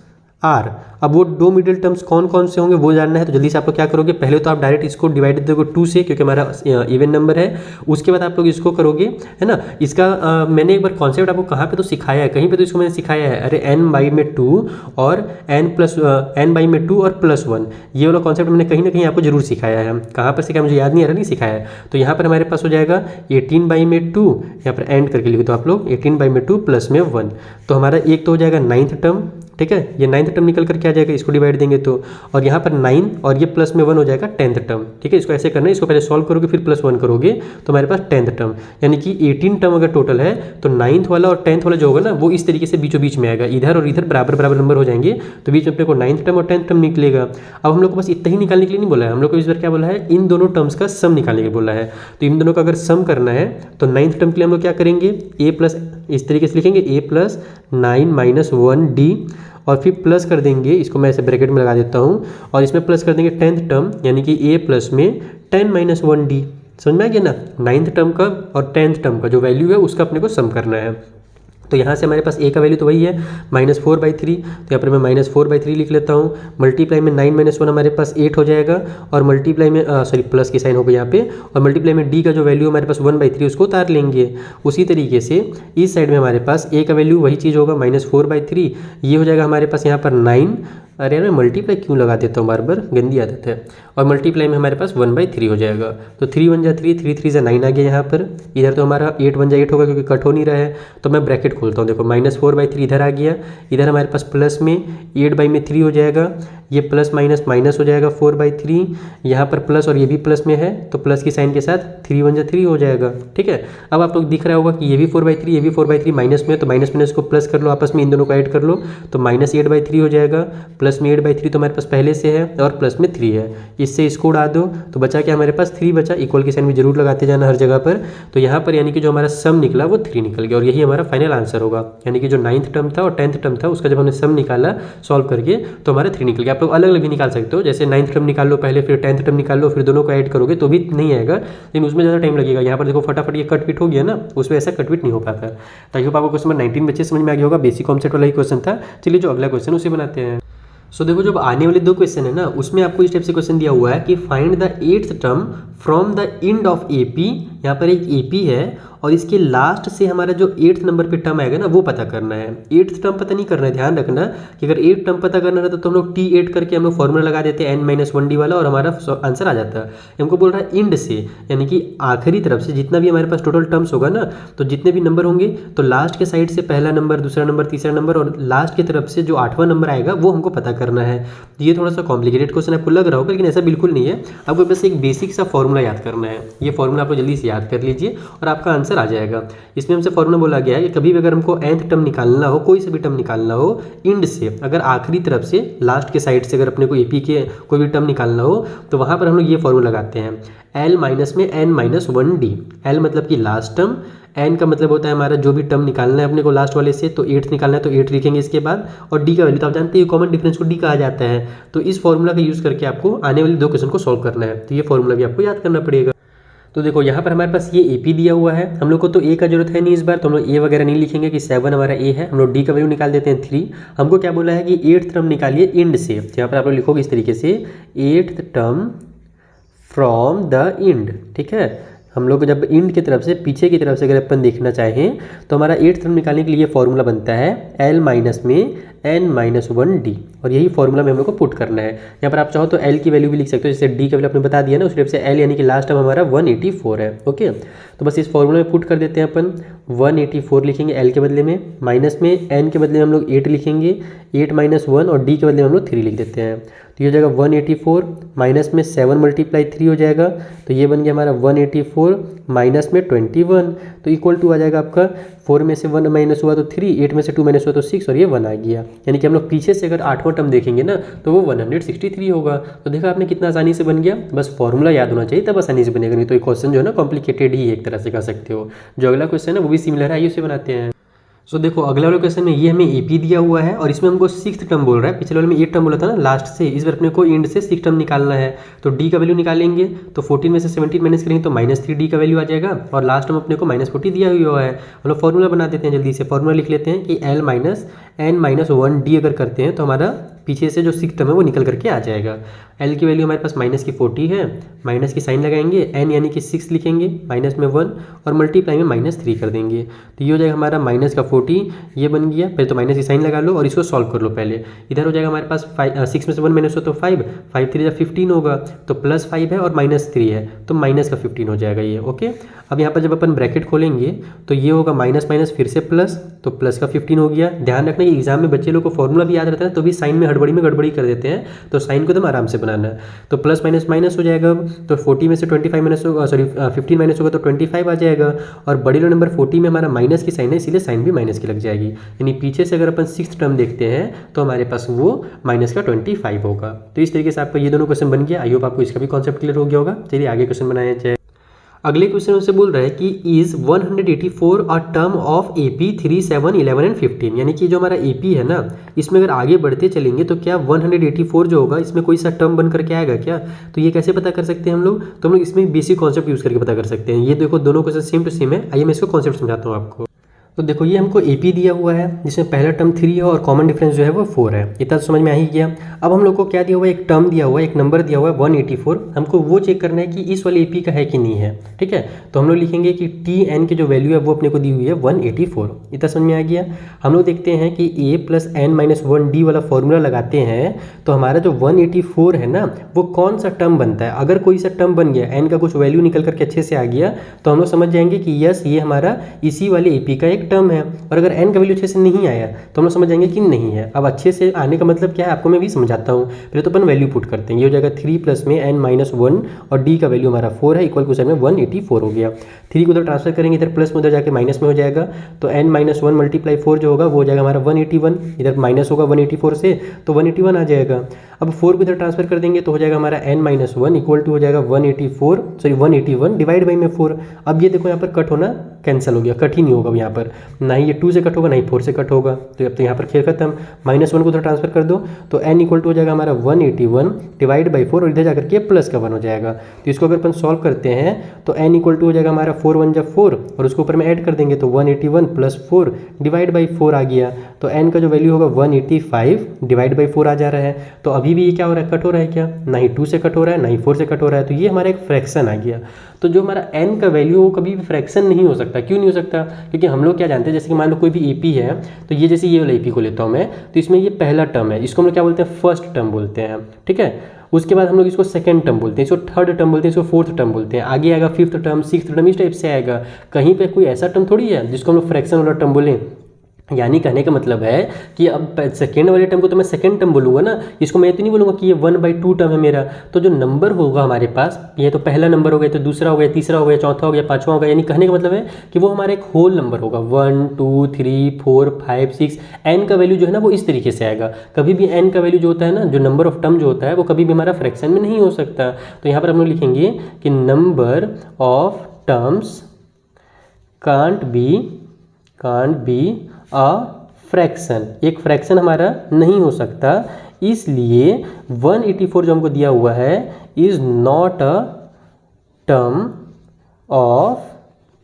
आर। अब वो 2 मिडिल टर्म्स कौन कौन से होंगे वो जानना है, तो जल्दी से आप लोग क्या करोगे, पहले तो आप डायरेक्ट इसको डिवाइड दोगे 2 से, क्योंकि हमारा इवन नंबर है। उसके बाद आप लोग इसको करोगे, है ना। इसका मैंने एक बार कॉन्सेप्ट आपको कहाँ पे तो सिखाया है, कहीं पे तो इसको मैंने सिखाया है, अरे n बाई में 2 और n बाई में 2 और +1, ये वाला कॉन्सेप्ट मैंने कहीं ना कहीं आपको जरूर सिखाया है। कहाँ पर सिखाया मुझे याद नहीं आ रहा, नहीं सिखाया है। तो यहाँ पर हमारे पास हो जाएगा 18 बाई में 2, यहाँ पर एंड करके लिखो तो आप लोग 18 बाई में 2 प्लस में 1, तो हमारा एक तो हो जाएगा 9th टर्म, ठीक है, ये 9th टर्म निकल कर क्या आ जाएगा, इसको डिवाइड देंगे तो, और यहाँ पर 9 और ये प्लस में 1 हो जाएगा 10th टर्म, ठीक है। इसको ऐसे करना है, इसको पहले सॉल्व करोगे फिर +1 करोगे तो हमारे पास 10th टर्म, यानी कि 18 टर्म अगर टोटल है तो 9th वाला और 10th वाला जो होगा ना वो इस तरीके से बीचों बीच में आएगा, इधर और इधर बराबर बराबर नंबर हो जाएंगे, तो बीच में अपने को 9th टर्म और 10th टर्म निकलेगा। अब हम लोग को बस इतना ही निकालने के लिए नहीं बोला है, हम लोग को इस बार क्या बोला है, इन दोनों टर्म्स का सम निकालने के लिए बोला है। तो इन दोनों का अगर सम करना है तो 9th टर्म के लिए हम लोग क्या करेंगे, a प्लस इस तरीके से लिखेंगे a प्लस 9 माइनस 1d, और फिर प्लस कर देंगे, इसको मैं ऐसे ब्रैकेट में लगा देता हूँ, और इसमें प्लस कर देंगे 10th टर्म, यानी कि a प्लस में 10 माइनस 1d। समझ में आ गया ना, 9th टर्म का और 10th टर्म का जो वैल्यू है उसका अपने को सम करना है। तो यहाँ से हमारे पास a का वैल्यू तो वही है -4/3, तो यहाँ पर मैं -4/3 लिख लेता हूँ। मल्टीप्लाई में 9 माइनस 1 हमारे पास 8 हो जाएगा, और मल्टीप्लाई में सॉरी प्लस की साइन होगा यहाँ पे, और मल्टीप्लाई में d का जो वैल्यू हमारे पास 1/3 उसको उतार लेंगे। उसी तरीके से इस साइड में हमारे पास a का वैल्यू वही चीज़ होगा -4/3, ये हो जाएगा हमारे पास यहाँ पर 9, अरे यार मैं मल्टीप्लाई क्यों लगा देता हूँ बार बार, गंदी आदत है, और मल्टीप्लाई में हमारे पास 1/3 हो जाएगा। तो 3 1 जा 3, 3 3 जा 9 आ गया यहाँ पर, इधर तो हमारा 8 1 जा 8 होगा क्योंकि कट हो नहीं रहा है, तो मैं ब्रैकेट खोलता हूँ, देखो -4/3 इधर आ गया, इधर हमारे पास प्लस में 8/3 हो जाएगा, ये प्लस माइनस माइनस हो जाएगा 4/3, यहाँ पर प्लस और ये भी प्लस में है तो प्लस की साइन के साथ 3 1 जा 3 हो जाएगा, ठीक है। अब आप लोग दिख रहा होगा कि ये भी 4/3 ये भी 4/3 माइनस में है, तो माइनस में इसको प्लस कर लो, आपस में इन दोनों को ऐड कर लो, तो -8/3 हो जाएगा, प्लस में 8/3 तो हमारे पास पहले से है और प्लस में 3 है, इससे इसको उड़ा दो तो बचा क्या हमारे पास 3 बचा, इक्वल की साइन भी जरूर लगाते जाना हर जगह पर। तो यहाँ पर यानी कि जो हमारा सम निकला वो 3 निकल गया, और यही हमारा फाइनल आंसर होगा, यानी कि जो 9th टर्म था और 10th टर्म था उसका जब हमने सम निकाला सॉल्व करके तो हमारा 3 निकल गया। आप लोग अलग अलग भी निकाल सकते हो, जैसे 9th टर्म निकाल लो पहले, फिर 10th टर्म निकाल लो, फिर दोनों को ऐड करोगे तो भी नहीं आएगा, लेकिन उसमें ज़्यादा टाइम लगेगा। यहाँ पर देखो फटाफट ये कटविट हो गया ना, उसमें ऐसा कटविट नहीं हो पाता। तो आई होप आपको क्वेश्चन नंबर 19 बच्चे समझ में आ गया होगा, बेसिक कॉन्सेप्ट वाला ही क्वेश्चन था। चलिए जो अगला क्वेश्चन उसे बनाते हैं। सो देखो जब आने वाले 2 क्वेश्चन है ना उसमें आपको इस टाइप से क्वेश्चन दिया हुआ है कि find the 8th term from the end of AP, यहाँ पर एक AP है और इसके लास्ट से हमारा जो 8th नंबर पे टर्म आएगा ना वो पता करना है। 8th टर्म पता नहीं करना है, ध्यान रखना कि अगर 8th टर्म पता करना रहता तो हम लोग T8 करके हम लोग फॉर्मूला लगा देते हैं n-1d वाला और हमारा आंसर आ जाता है। हमको बोल रहा है इंड से, यानी कि आखिरी तरफ से जितना भी हमारे पास टोटल टर्म्स होगा ना, तो जितने भी नंबर होंगे तो लास्ट के साइड से पहला नंबर, दूसरा नंबर, तीसरा नंबर और लास्ट की तरफ से जो 8वां नंबर आएगा वो हमको पता करना है। ये थोड़ा सा कॉम्प्लिकेटेड क्वेश्चन आपको लग रहा होगा, लेकिन ऐसा बिल्कुल नहीं है। आपको बस एक बेसिक सा फॉर्मूला याद करना है, ये फॉर्मूला आपको जल्दी से याद कर लीजिए और आपका आंसर आ जाएगा। इसमें हमसे फॉर्मूला बोला गया है कि कभी भी अगर हमको nth टर्म निकालना हो, कोई से भी टर्म निकालना हो इंड से, अगर आखिरी तरफ से लास्ट के साइड से अगर अपने को AP के कोई भी टर्म निकालना हो तो वहाँ पर हम लोग ये फॉर्मूला लगाते हैं, L माइनस में n-1d। L मतलब कि लास्ट टर्म, n का मतलब होता है हमारा जो भी टर्म निकालना है अपने को लास्ट वाले से, तो 8th निकालना है तो 8 लिखेंगे इसके बाद, और d का वैल्यू तो आप जानते हैं कॉमन डिफरेंस को d कहा जाता है। तो इस फॉर्मूला का यूज़ करके आपको आने वाले 2 क्वेश्चन को सॉल्व करना है, तो ये फॉर्मूला भी आपको याद करना पड़ेगा। तो देखो यहाँ पर हमारे पास ये AP दिया हुआ है, हम लोग को तो A का जरूरत है नहीं इस बार, तो हम लोग A वगैरह नहीं लिखेंगे कि 7 हमारा A है, हम लोग D का वैल्यू निकाल देते हैं 3। हमको क्या बोला है कि 8th टर्म निकालिए इंड से, तो यहाँ पर आप लोग लिखोगे इस तरीके से 8th term from the end, ठीक है। हम लोग जब इंड की तरफ से पीछे की तरफ से अगर अपन देखना चाहें तो हमारा 8th टर्म निकालने के लिए फॉर्मूला बनता है L माइनस में n-1d, और यही फॉर्मूला में हम लोग को पुट करना है। यहाँ पर आप चाहो तो L की वैल्यू भी लिख सकते हो, जैसे D का वैल्यू आपने बता दिया ना, उस टाइप से L यानी कि लास्ट टर्म हमारा 184 है। ओके, तो बस इस फॉर्मूला में पुट कर देते हैं अपन। 184 लिखेंगे L के बदले में, माइनस में n के बदले में हम लोग 8 लिखेंगे, 8 माइनस 1, और D के बदले में हम लोग 3 लिख देते हैं। तो ये हो जाएगा 184, माइनस में 7 मल्टीप्लाई 3 हो जाएगा, तो ये बन गया हमारा 184 माइनस में 21, तो इक्वल टू आ जाएगा आपका 4 में से 1 माइनस हुआ तो 3, 8 में से 2 माइनस हुआ तो 6, और ये 1 आ गया। यानी कि हम लोग पीछे से अगर 8वां टर्म देखेंगे ना तो वो 163 होगा। तो देखा आपने कितना आसानी से बन गया, बस फॉर्मूला याद होना चाहिए तब आसानी से बनेगा, नहीं तो ये क्वेश्चन जो है ना कॉम्प्लिकेटेड ही एक तरह से कह सकते हो। जो अगला क्वेश्चन है वो भी सिमिलर है, आइए उसे बनाते हैं। सो देखो अगला वाले क्वेश्चन में ये हमें AP दिया हुआ है और इसमें हमको 6th टर्म बोल रहा है। पिछले वाले में 8 टर्म बोला था ना लास्ट से, इस बार अपने को एंड से 6 टर्म निकालना है। तो D का वैल्यू निकालेंगे तो 14 में से 17 माइनस करेंगे तो -3D का वैल्यू आ जाएगा, और लास्ट में अपने को -40 दिया हुआ है। हम लोग फॉर्मूला बना देते हैं, जल्दी से फॉर्मूला लिख लेते हैं कि L माइनस n-1D अगर करते हैं तो हमारा पीछे से जो 6 टर्म है वो निकल करके आ जाएगा। L की वैल्यू हमारे पास -40 है, माइनस की साइन लगाएंगे, n यानी कि 6 लिखेंगे, माइनस में 1 और मल्टीप्लाई में -3 कर देंगे, तो ये हो जाएगा हमारा माइनस का 40, ये बन गया। पहले तो माइनस की साइन लगा लो और इसको सॉल्व कर लो पहले। इधर हो जाएगा हमारे पास 6 में से 1 माइनस हो तो 5, 5 3 15 होगा, तो +5 है और -3 है तो माइनस का 15 हो जाएगा ये। ओके, अब यहाँ पर जब अपन ब्रैकेट खोलेंगे तो ये होगा माइनस माइनस फिर से प्लस, तो प्लस का 15 हो गया। ध्यान रखना कि एग्जाम में बच्चे लोग को फॉर्मूला भी याद रहता है तो भी साइन में हड़बड़ी में गड़बड़ी कर देते हैं, तो साइन को एकदम आराम से बनाना है। तो प्लस माइनस माइनस हो जाएगा, तो 40 में से 25 माइनस होगा, सॉरी 15 माइनस होगा तो 25 आ जाएगा, और बड़ी रो नंबर 40 में हमारा माइनस की साइन है इसीलिए साइन भी माइनस की लग जाएगी। यानी पीछे से अगर अपन 6th टर्म देखते हैं तो हमारे पास वो माइनस का 25 होगा। तो इस तरीके से आपका ये दोनों क्वेश्चन बन गया। आई होप आपको इसका भी कॉन्सेप्ट क्लियर हो गया होगा। चलिए आगे क्वेश्चन बनाया जाए। अगले क्वेश्चन उससे बोल रहा है कि is 184 a term of AP 3, 7, 11 and 15, यानी कि जो हमारा AP है ना इसमें अगर आगे बढ़ते चलेंगे तो क्या 184 जो होगा इसमें कोई सा टर्म बन करके आएगा क्या? तो ये कैसे पता कर सकते हैं हम लोग? तो हम लोग इसमें बेसिक कॉन्सेप्ट यूज़ करके पता कर सकते हैं। ये देखो दोनों क्वेश्चन सेम टू सेम है, आइए मैं इसको कॉन्सेप्ट समझाता हूँ आपको। तो देखो ये हमको AP दिया हुआ है जिसमें पहला टर्म 3 है और कॉमन डिफरेंस जो है वो 4 है, इतना समझ में आ ही गया। अब हम लोग को क्या दिया हुआ है, एक टर्म दिया हुआ है, एक नंबर दिया हुआ है 184, हमको वो चेक करना है कि इस वाले AP का है कि नहीं है। ठीक है, तो हम लोग लिखेंगे कि TN की जो वैल्यू है वो अपने को दी हुई है 184, इतना समझ में आ गया। हम लोग देखते हैं कि A + n-1D वाला फॉर्मूला लगाते हैं तो हमारा जो 184 है ना वो कौन सा टर्म बनता है। अगर कोई सा टर्म बन गया, n का कुछ वैल्यू निकल करके अच्छे से आ गया तो हम लोग समझ जाएंगे कि यस ये हमारा इसी वाले AP का एक टर्म है। और अगर n का वैल्यू अच्छे से नहीं आया तो हम लोग समझ जाएंगे कि नहीं है। अब अच्छे से आने का मतलब क्या है आपको मैं भी समझाता हूँ। पहले तो अपन वैल्यू पुट करते हैं, ये हो जाएगा 3 प्लस में n-1 और D का वैल्यू हमारा 4 है, इक्वल टू में 184 हो गया। 3 को उधर ट्रांसफर करेंगे, इधर प्लस में उधर जाके माइनस में हो जाएगा, तो n-1 मल्टीप्लाई 4 जो होगा वो हो जाएगा हमारा 181, इधर माइनस होगा 184 से तो 181 आ जाएगा। अब 4 को इधर ट्रांसफर कर देंगे तो हो जाएगा हमारा n-1 इक्वल टू हो जाएगा 181 डिवाइड बाई में 4। अब ये देखो यहाँ पर कट होना कैंसिल हो गया, कट ही नहीं होगा यहाँ पर, ना ही ये 2 से कट होगा ना ही 4 से कट होगा, तो अब तो यहाँ पर खेल खत्म। -1 को उधर ट्रांसफर कर दो तो n इक्वल टू हो जाएगा हमारा 181 डिवाइड बाई 4 और इधर जाकर के प्लस का 1 हो जाएगा। तो इसको अगर अपन सॉल्व करते हैं तो n इक्वल टू हो जाएगा हमारा 4 1 जब 4 और उसको ऊपर में ऐड कर देंगे तो 181 + 4 डिवाइड बाई 4 आ गया। तो n का जो वैल्यू होगा 185 डिवाइड बाई 4 आ जा रहा है। तो अभी भी ये क्या हो रहा है, कट हो रहा है क्या? ना ही 2 से कट हो रहा है ना ही 4 से कट हो रहा है, तो ये हमारा एक फ्रैक्शन आ गया। तो जो हमारा n का वैल्यू वो कभी भी फ्रैक्शन नहीं हो सकता। क्यों नहीं हो सकता? क्योंकि हम लोग क्या जानते हैं, जैसे कि मान लो कोई भी AP है तो ये जैसे ये वाला AP को लेता हूँ मैं, तो इसमें ये पहला टर्म है, इसको हम लोग क्या बोलते हैं, फर्स्ट टर्म बोलते हैं। ठीक है, उसके बाद हम लोग इसको सेकंड टर्म बोलते हैं, इसको थर्ड टर्म बोलते हैं, इसको फोर्थ टर्म बोलते हैं, आगे आएगा 5th टर्म 6th टर्म, इस टाइप से आएगा। कहीं पे कोई ऐसा टर्म थोड़ी है जिसको हम लोग फ्रैक्शन वाला टर्म बोलें। यानी कहने का मतलब है कि अब सेकेंड वाले टर्म को तो मैं सेकेंड टर्म बोलूँगा ना, इसको मैं ये तो नहीं बोलूँगा कि ये 1/2 टर्म है मेरा। तो जो नंबर होगा हमारे पास, ये तो पहला नंबर हो गया, तो दूसरा हो गया, तीसरा हो गया, चौथा हो गया, पाँचवा हो गया। यानी कहने का मतलब है कि वो हमारा एक होल नंबर होगा, 1 2 3 4 5 6। n का वैल्यू जो है ना वो इस तरीके से आएगा। कभी भी n का वैल्यू जो होता है ना, जो नंबर ऑफ टर्म जो होता है वो कभी भी हमारा फ्रैक्शन में नहीं हो सकता। तो यहाँ पर हम लोग लिखेंगे कि number of terms can't be a fraction, एक फ्रैक्शन हमारा नहीं हो सकता। इसलिए 184 जो हमको दिया हुआ है is not a term of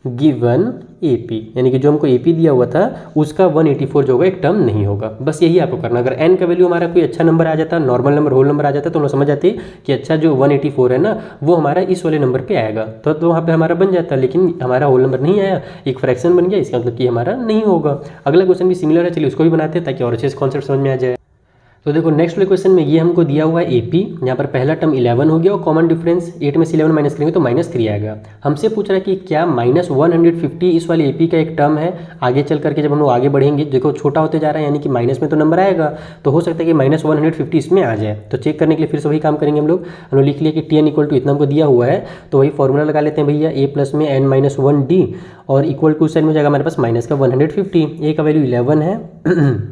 given AP, यानी कि जो हमको AP दिया हुआ था उसका 184 जो होगा एक टर्म नहीं होगा। बस यही आपको करना। अगर n का वैल्यू हमारा कोई अच्छा नंबर आ जाता, नॉर्मल नंबर, होल नंबर आ जाता, तो हम लोग समझ जाते कि अच्छा जो 184 है ना वो हमारा इस वाले नंबर पे आएगा, तो वहाँ पे हमारा बन जाता। लेकिन हमारा होल नंबर नहीं आया, एक फ्रैक्शन बन गया, इसका मतलब कि हमारा नहीं होगा। अगला क्वेश्चन भी सिमिलर है, चलिए उसको भी बनाते हैं ताकि और अच्छे से कॉन्सेप्ट समझ में आ जाए। तो देखो नेक्स्ट वाले क्वेश्चन में ये हमको दिया हुआ है AP, यहाँ पर पहला टर्म 11 हो गया और कॉमन डिफरेंस 8 में से 11 माइनस करेंगे तो -3 आएगा। हमसे पूछ रहा है कि क्या -150 इस वाले AP का एक टर्म है। आगे चल करके जब हम लोग आगे बढ़ेंगे, देखो छोटा होते जा रहा है, यानी कि माइनस में तो नंबर आएगा, तो हो सकता है कि -150 इसमें आ जाए। तो चेक करने के लिए फिर से वही काम करेंगे हम लोग लिख लिया कि TN इक्वल टू इतना हमको दिया हुआ है, तो वही फॉर्मूला लगा लेते हैं भैया, A प्लस में n-1D और इक्वल टू साइड में जाएगा हमारे पास माइनस का 150, A का वैल्यू 11 है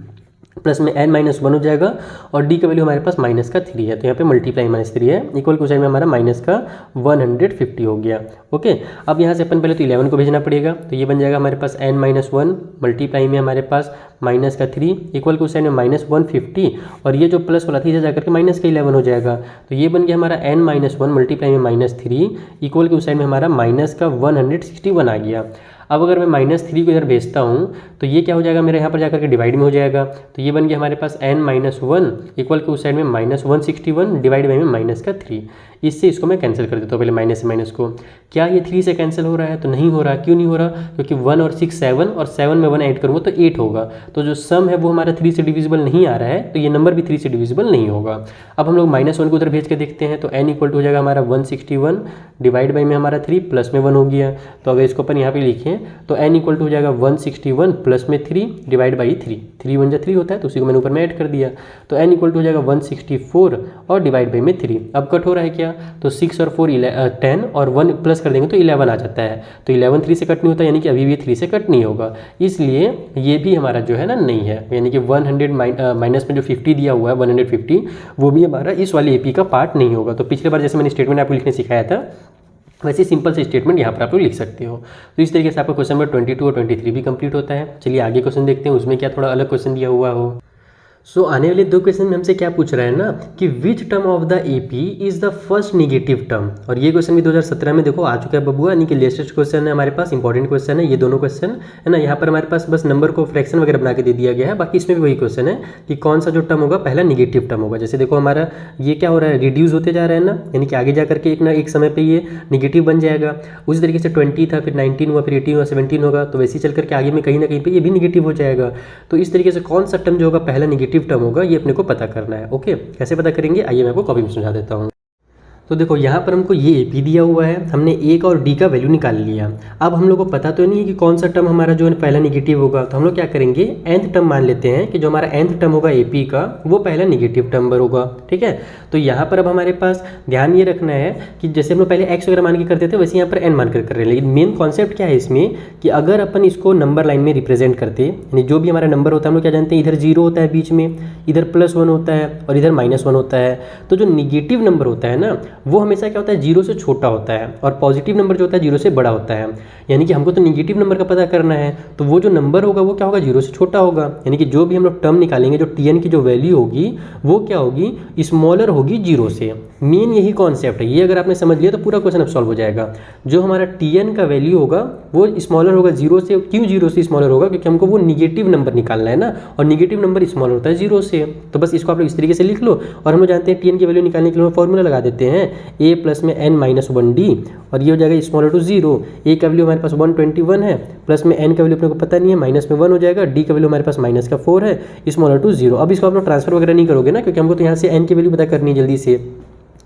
प्लस में n-1 हो जाएगा और d का वैल्यू हमारे पास माइनस का 3 है, तो यहाँ पे मल्टीप्लाई -3 है, इक्वल टू साइड में हमारा माइनस का 150 हो गया। ओके, अब यहाँ से अपन पहले तो 11 को भेजना पड़ेगा, तो ये बन जाएगा हमारे पास n-1 मल्टीप्लाई में हमारे पास माइनस का 3 इक्वल टू साइड में -150 और ये जो प्लस वाला था इसे जाकर के माइनस का 11 हो जाएगा। तो ये बन गया हमारा n-1 मल्टीप्लाई में -3 इक्वल टू साइड में हमारा माइनस का 161 आ गया। अब अगर मैं -3 को इधर भेजता हूँ तो ये क्या हो जाएगा, मेरे यहाँ पर जाकर के डिवाइड में हो जाएगा। तो ये बन गया हमारे पास n-1 इक्वल के उस साइड में -161 डिवाइड बाई में माइनस का 3। इससे इसको मैं कैंसिल कर देता हूँ पहले माइनस से माइनस को। क्या ये 3 से कैंसिल हो रहा है? तो नहीं हो रहा। क्यों नहीं हो रहा? क्योंकि 1 और 6 7 और 7 में 1 ऐड करूँगा तो 8 होगा। तो जो सम है वो हमारा 3 से डिविजिबल नहीं आ रहा है, तो ये नंबर भी 3 से डिविजिबल नहीं होगा। अब हम लोग -1 को उधर भेज के देखते हैं, तो n इक्वल टू हो जाएगा हमारा 161 डिवाइड बाई में हमारा 3 प्लस में 1 हो गया। तो अगर इसको अपन यहाँ पे लिखें तो n इक्वल टू हो जाएगा 161 प्लस में 3 डिवाइड बाई 3 1 3 होता है, तो उसी को मैंने ऊपर में ऐड कर दिया। तो n इक्वल टू हो जाएगा 164 और डिवाइड बाई में 3। अब कट हो रहा है क्या? तो 6 और 4 10 और 1 प्लस कर देंगे तो 11 आ जाता है। तो 11 3 से कट नहीं होता, यानी कि अभी भी 3 से कट नहीं होगा, इसलिए ये भी हमारा जो है ना नहीं है। यानी कि 100 माइनस में जो 50 दिया हुआ है 150 वो भी हमारा इस वाली AP का पार्ट नहीं होगा। तो पिछले बार जैसे मैंने स्टेटमेंट आपको लिखने सिखाया था वैसे सिंपल से स्टेटमेंट यहाँ पर आप लोग लिख सकते हो। तो इस तरीके से आपका क्वेश्चन नंबर 22 और 23 भी कंप्लीट होता है। चलिए आगे क्वेश्चन देखते हैं उसमें क्या थोड़ा अलग क्वेश्चन दिया हुआ हो। सो आने वाले 2 क्वेश्चन में हमसे क्या पूछ रहा है ना कि which term of the AP is the first negative term. और ये क्वेश्चन भी 2017 में देखो आ चुका है बबुआ, यानी कि लेटेस्ट क्वेश्चन है हमारे पास, इंपॉर्टेंट क्वेश्चन है ये दोनों क्वेश्चन है ना। यहाँ पर हमारे पास बस नंबर को फ्रैक्शन वगैरह बना के दे दिया गया है, बाकी इसमें भी वही क्वेश्चन है कि कौन सा जो टर्म होगा पहला नेगेटिव टर्म होगा। जैसे देखो हमारा ये क्या हो रहा है, रिड्यूस होते जा रहा है ना, यानी कि आगे जा करके एक ना एक समय पर ये नेगेटिव बन जाएगा। उसी तरीके से 20 था, फिर 19 हुआ, फिर 18 हुआ, 17 होगा, तो वैसे ही चल करके आगे में कहीं ना कहीं पर ये भी नेगेटिव हो जाएगा। तो इस तरीके से कौन सा टर्म जो होगा पहला नेगेटिव टर्म होगा ये को पता करना है। ओके, कैसे पता करेंगे आइए मैं आपको कॉपी में समझा देता हूँ। तो देखो यहाँ पर हमको ये AP दिया हुआ है, हमने A का और D का वैल्यू निकाल लिया। अब हम लोग को पता तो नहीं है कि कौन सा टर्म हमारा जो है पहला नेगेटिव होगा, तो हम लोग क्या करेंगे nth टर्म मान लेते हैं कि जो हमारा nth टर्म होगा AP का वो पहला नेगेटिव टर्म होगा। ठीक है, तो यहाँ पर अब हमारे पास ध्यान ये रखना है कि जैसे हम लोग पहले x वगैरह मान के करते थे वैसे यहाँ पर n मान कर रहे हैं। लेकिन मेन कॉन्सेप्ट क्या है इसमें कि अगर अपन इसको नंबर लाइन में रिप्रेजेंट करते, यानी जो भी हमारा नंबर होता है हम लोग क्या जानते हैं, इधर 0 होता है बीच में, इधर +1 होता है और इधर -1 होता है। तो जो निगेटिव नंबर होता है ना वो हमेशा क्या होता है 0 से छोटा होता है और पॉजिटिव नंबर जो होता है 0 से बड़ा होता है। यानी कि हमको तो निगेटिव नंबर का पता करना है, तो वो जो नंबर होगा वो क्या होगा 0 से छोटा होगा। यानी कि जो भी हम लोग टर्म निकालेंगे, जो TN की जो वैल्यू होगी वो क्या होगी, स्मॉलर होगी 0 से। मेन यही कॉन्सेप्ट है, ये अगर आपने समझ लिया तो पूरा क्वेश्चन अब सॉल्व हो जाएगा। जो हमारा TN का वैल्यू होगा वो स्मॉलर होगा 0 से। क्यों 0 से स्मॉलर होगा? क्योंकि हमको वो निगेटिव नंबर निकालना है ना, और निगेटिव नंबर स्मॉलर होता है 0 से। तो बस इसको आप लोग इस तरीके से लिख लो। और हम लोग जानते हैं TN की वैल्यू निकालने के लिए फॉर्मूला लगा देते हैं A प्लस में n-1D और ये हो जाएगा स्मॉलर टू 0। A का वैल्यू हमारे पास 121 है, प्लस में n का वैल्यू अपने को पता नहीं है, माइनस में 1 हो जाएगा। D का वैल्यू हमारे पास माइनस का 4 है, स्मॉलर टू 0। अब इसको आप लोग ट्रांसफर वगैरह नहीं करोगे ना, क्योंकि हमको तो यहाँ से n की वैल्यू पता करनी है जल्दी से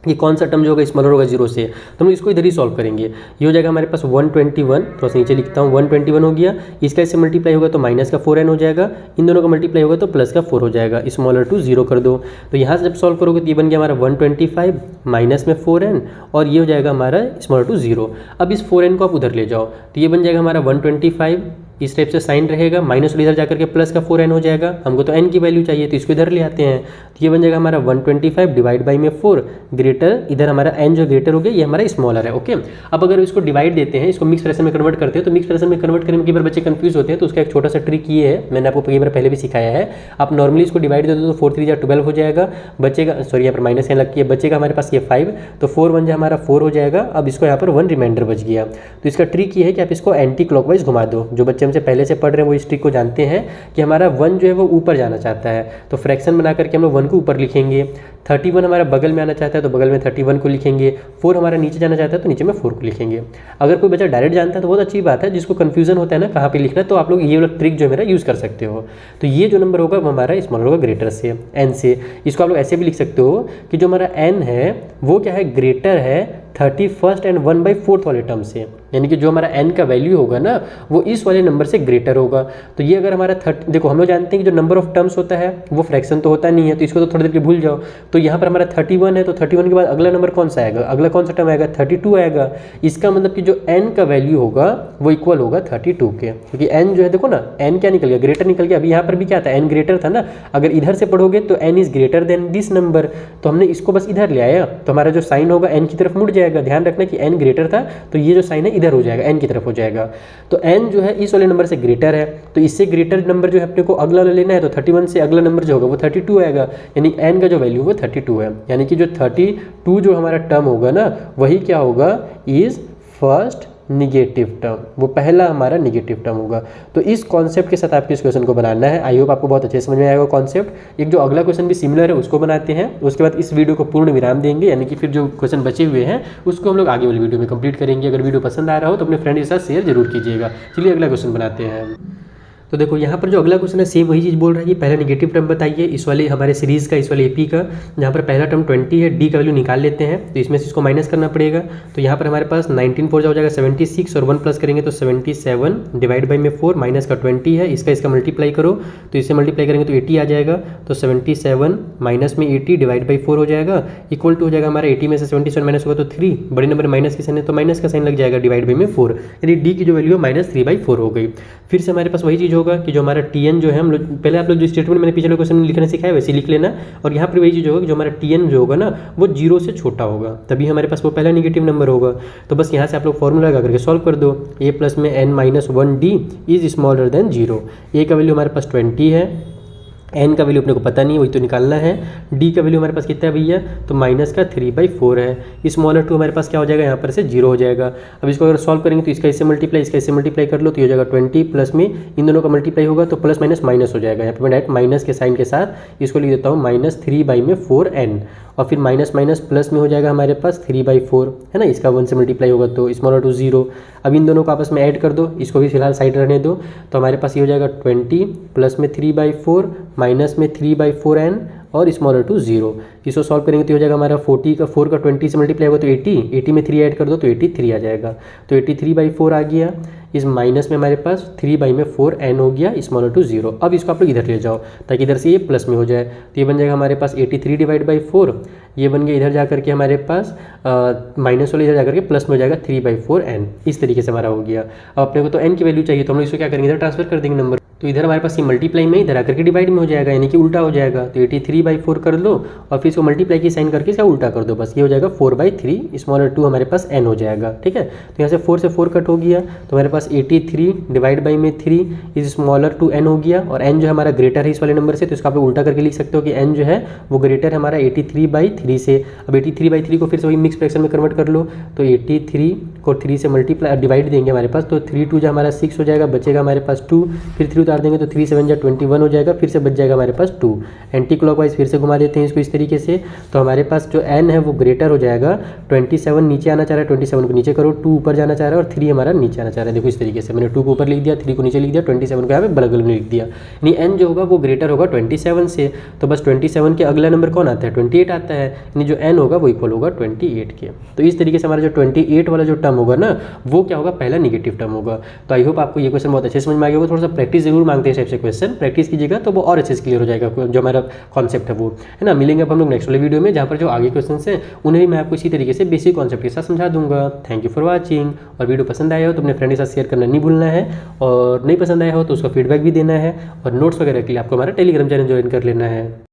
कि कौन सा टर्म जो होगा स्मॉलर होगा 0 से। तो हम इसको इधर ही सॉल्व करेंगे। ये हो जाएगा हमारे पास 121, थोड़ा सा नीचे लिखता हूँ, 121 हो गया। इसका इससे मल्टीप्लाई होगा तो माइनस का 4n हो जाएगा, इन दोनों का मल्टीप्लाई होगा तो प्लस का 4 हो जाएगा, स्मॉलर टू 0 कर दो। तो यहाँ से जब सॉल्व करोगे तो ये बन गया हमारा 125 माइनस में 4n और ये हो जाएगा हमारा स्मॉलर टू 0। अब इस 4n को आप उधर ले जाओ तो ये बन जाएगा हमारा 125 इस टाइप से साइन रहेगा, माइनस इधर जाकर के प्लस का 4n हो जाएगा। हमको तो n की वैल्यू चाहिए तो इसको इधर ले आते हैं, तो ये बन जाएगा हमारा 125 डिवाइड बाई में 4 ग्रेटर, इधर हमारा n जो ग्रेटर हो गया ये हमारा स्मॉलर है। ओके, अब अगर इसको डिवाइड देते हैं, इसको मिक्स फ्रैक्शन में कन्वर्ट करते हैं, तो मिक्स फ्रैक्शन में कन्वर्ट करने में कई बार बच्चे कंफ्यूज होते हैं, तो उसका एक छोटा सा ट्रिक ये है, मैंने आपको कई बार पहले भी सिखाया है। आप नॉर्मली इसको डिवाइड दे दो तो 4 3 जा 12 हो जाएगा, बचेगा, सॉरी यहाँ पर माइनस यहाँ लग है, बचेगा हमारे पास ये 5, तो 4 1 जा हमारा 4 हो जाएगा। अब इसको यहाँ पर 1 रिमाइंडर बच गया। तो इसका ट्रिक ये है कि आप इसको एंटी क्लॉकवाइज घुमा दो। जो बच्चे हमसे पहले से पढ़ रहे हैं वो इस ट्रिक को जानते हैं कि हमारा 1 जो है वो ऊपर जाना चाहता है, तो फ्रैक्शन बना करके हम लोग 1 को ऊपर लिखेंगे। 31 हमारा बगल में आना चाहता है तो बगल में 31 को लिखेंगे। 4 हमारा नीचे जाना चाहता है तो नीचे में 4 को लिखेंगे। अगर कोई बच्चा डायरेक्ट जानता है तो बहुत अच्छी बात है, जिसको कन्फ्यूजन होता है ना कहाँ पे लिखना है, तो आप लोग ये वाला ट्रिक जो है मेरा यूज़ कर सकते हो। तो ये जो नंबर होगा वो हमारा स्मॉलर होगा ग्रेटर से, n से। इसको आप लोग ऐसे भी लिख सकते हो कि जो हमारा n है वो क्या है, ग्रेटर है 31st एंड 1/4 वाले टर्म से, यानी कि जो हमारा n का वैल्यू होगा ना वो इस वाले नंबर से ग्रेटर होगा। तो ये अगर हमारा देखो हम लोग जानते हैं कि जो नंबर ऑफ टर्म्स होता है वो फ्रैक्शन तो होता नहीं है, तो इसको तो थोड़ी देर के भूल जाओ। तो यहाँ पर हमारा 31 है, तो 31 के बाद अगला नंबर कौन सा आएगा, अगला कौन सा टर्म आएगा, 32 आएगा। इसका मतलब कि जो n का वैल्यू होगा वो इक्वल होगा 32 के, क्योंकि n जो है देखो ना, n क्या निकल गया, ग्रेटर निकल गया। अभी यहाँ पर भी क्या था, n ग्रेटर था ना, अगर इधर से पढ़ोगे तो n is greater than this number, तो हमने इसको बस इधर ले आया, तो हमारा जो साइन होगा n की तरफ मुड़ जाएगा। ध्यान रखना कि n ग्रेटर था तो ये जो साइन है इधर हो जाएगा, n की तरफ हो जाएगा। तो n जो है इस वाले नंबर से ग्रेटर है, तो इससे ग्रेटर नंबर जो है अपने को अगला लेना है, तो 31 से अगला नंबर जो होगा वो 32 आएगा, यानी n का जो वैल्यू वो 32 है। यानी कि जो 32 जो हमारा टर्म होगा ना वही क्या होगा, इज फर्स्ट निगेटिव टर्म, वो पहला हमारा निगेटिव टर्म होगा। तो इस कॉन्सेप्ट के साथ आपको इस क्वेश्चन को बनाना है। आई होप आपको बहुत अच्छे से समझ में आएगा कॉन्सेप्ट। एक जो अगला क्वेश्चन भी सिमिलर है उसको बनाते हैं, उसके बाद इस वीडियो को पूर्ण विराम देंगे, यानी कि फिर जो क्वेश्चन बचे हुए हैं उसको हम लोग आगे वाली वीडियो में कंप्लीट करेंगे। अगर वीडियो पसंद आ रहा हो तो अपने फ्रेंड के साथ शेयर जरूर कीजिएगा। चलिए अगला क्वेश्चन बनाते हैं। तो देखो यहाँ पर जो अगला क्वेश्चन है सेम वही चीज़ बोल रहा है कि पहला नेगेटिव टर्म बताइए इस वाले हमारे सीरीज़ का, इस वाले एपी का, जहाँ पर पहला टर्म 20 है, डी का वैल्यू निकाल लेते हैं, तो इसमें से इसको माइनस करना पड़ेगा। तो यहाँ पर हमारे पास 19 4 हो जाएगा 76 और 1 प्लस करेंगे तो 77 डिवाइड बाई में 4 माइनस का 20 है, इसका मल्टीप्लाई करो तो इससे मल्टीप्लाई करेंगे तो 80 आ जाएगा। तो 77 माइनस में 80 डिवाइड बाई 4 हो जाएगा, इक्वल टू हो जाएगा हमारा 80 में से 77 माइनस होगा तो 3, बड़े नंबर माइनस के साइन है तो माइनस का साइन लग जाएगा डिवाइड बाई में 4, यानी डी की जो वैल्यू है -3/4 हो गई। फिर से हमारे पास वही चीज़ होगा कि जो हमारा टीएन जो है, हम लोग पहले आप लोग जो स्टेटमेंट मैंने पिछले क्वेश्चन में लिखना सिखाया वैसे लिख लेना, और यहाँ पर वही चीज़ होगा कि जो हमारा टीएन जो होगा ना वो 0 से छोटा होगा, तभी हमारे पास वो पहला नेगेटिव नंबर होगा। तो बस यहाँ से आप लोग फॉर्मूला लगा करके सॉल्व कर दो। a प्लस में n-1d is smaller than 0। a का वैल्यू हमारे पास 20 है, n का वैल्यू अपने को पता नहीं है वही तो निकालना है, d का वैल्यू हमारे पास कितना है भैया, तो -3/4 है। स्मॉलर टू हमारे पास क्या हो जाएगा, यहाँ पर से 0 हो जाएगा। अब इसको अगर सॉल्व करेंगे तो इसका इससे मल्टीप्लाई, इसका इससे मल्टीप्लाई कर लो तो ये हो जाएगा 20 प्लस में इन दोनों का मल्टीप्लाई होगा तो प्लस माइनस माइनस हो जाएगा। यहाँ पर मैं डायरेक्ट माइनस के साइन के साथ इसको लिख देता हूँ -3/4n, और फिर माइनस माइनस प्लस में हो जाएगा हमारे पास 3/4 है ना, इसका 1 से मल्टीप्लाई होगा तो स्मॉलर टू 0। अब इन दोनों को आपस में ऐड कर दो, इसको भी फिलहाल साइड रहने दो, तो हमारे पास ये हो जाएगा 20 प्लस में 3/4 माइनस में 3/4n और स्मॉलर टू 0। इसको सॉल्व करेंगे तो हो जाएगा हमारा 40 का 4 का 20 से मल्टीप्लाई होगा तो 80 में 3 ऐड कर दो तो 83 आ जाएगा। तो 83/4 आ गया, इस माइनस में हमारे पास 3/4n हो गया स्मॉलर टू 0। अब इसको आप लोग इधर ले जाओ ताकि इधर से ये प्लस में हो जाए, तो ये बन जाएगा हमारे पास 83 डिवाइड बाई 4, ये बन गया इधर जा करके हमारे पास माइनस वाले इधर जा करके प्लस में हो जाएगा 3/4n। इस तरीके से हमारा हो गया। अब अपने को तो n की वैल्यू चाहिए तो हम लोग इसको क्या करेंगे, इधर ट्रांसफर कर देंगे नंबर, तो इधर हमारे पास ये मल्टीप्लाई में इधर आकर के डिवाइड में हो जाएगा, यानी कि उल्टा हो जाएगा। तो 83/4 कर लो और फिर इसको मल्टीप्लाई की साइन करके इसका उल्टा कर दो, बस ये हो जाएगा 4/3 स्मॉलर टू हमारे पास n हो जाएगा। ठीक है, तो यहाँ से 4 से 4 कट हो गया तो हमारे पास 83 डिवाइड बाई में 3 इज स्मॉलर टू n हो गया, और n जो हमारा ग्रेटर है इस वाले नंबर से, तो इसको आप उल्टा करके लिख सकते हो कि n जो है वो ग्रेटर है हमारा 83/3 से। अब 83/3 को फिर से वही मिक्स फ्रैक्शन में कन्वर्ट कर लो, तो 83 को 3 से मल्टीप्लाई डिवाइड देंगे हमारे पास, तो 3 2 जो हमारा 6 हो जाएगा, बचेगा हमारे पास 2, फिर 3 उतार देंगे तो 3 7 जा 21 हो जाएगा, फिर से बच जाएगा हमारे पास 2। एंटी क्लॉकवाइज फिर से घुमा देते हैं इसको इस तरीके से, तो हमारे पास जो n है वो ग्रेटर हो जाएगा, 27 नीचे आना चाह रहा है 27 को नीचे करो, 2 ऊपर जाना चाह रहा है और 3 हमारा नीचे आना चाह रहा है। देखो इस तरीके से मैंने 2 को ऊपर लिख दिया, 3 को नीचे लिख दिया, 27 को यहाँ पे बगल में लिख दिया, यानी n जो होगा वो ग्रेटर होगा 27 से। तो बस 27 के अगला नंबर कौन आता है, 28 आता है, यानी जो n होगा वो इक्वल होगा 28 के। तो इस तरीके से हमारा जो 28 वाला जो टर्म होगा ना वो क्या होगा, पहला निगेटिव टर्म होगा। तो आई होप आपको ये क्वेश्चन बहुत अच्छे समझ में आ गया होगा। थोड़ा सा प्रैक्टिस जरूर मांगते हैं इस टाइप से क्वेश्चन, प्रैक्टिस कीजिएगा तो वो और अच्छे से क्लियर हो जाएगा जो हमारा कॉन्सेप्ट है वो, है ना। मिलेंगे अब हम लोग नेक्स्ट वाले वीडियो में, जहाँ पर जो आगे क्वेश्चन हैं उन्हें भी मैं आपको इसी तरीके से बेसिक कॉन्सेप्ट के साथ समझा दूंगा। Thank you for watching. और वीडियो पसंद आया हो तो अपने फ्रेंड के साथ शेयर करना नहीं भूलना है, और नहीं पसंद आया हो तो उसका फीडबैक भी देना है, और नोट्स वगैरह के लिए आपको हमारा टेलीग्राम चैनल ज्वाइन कर लेना है।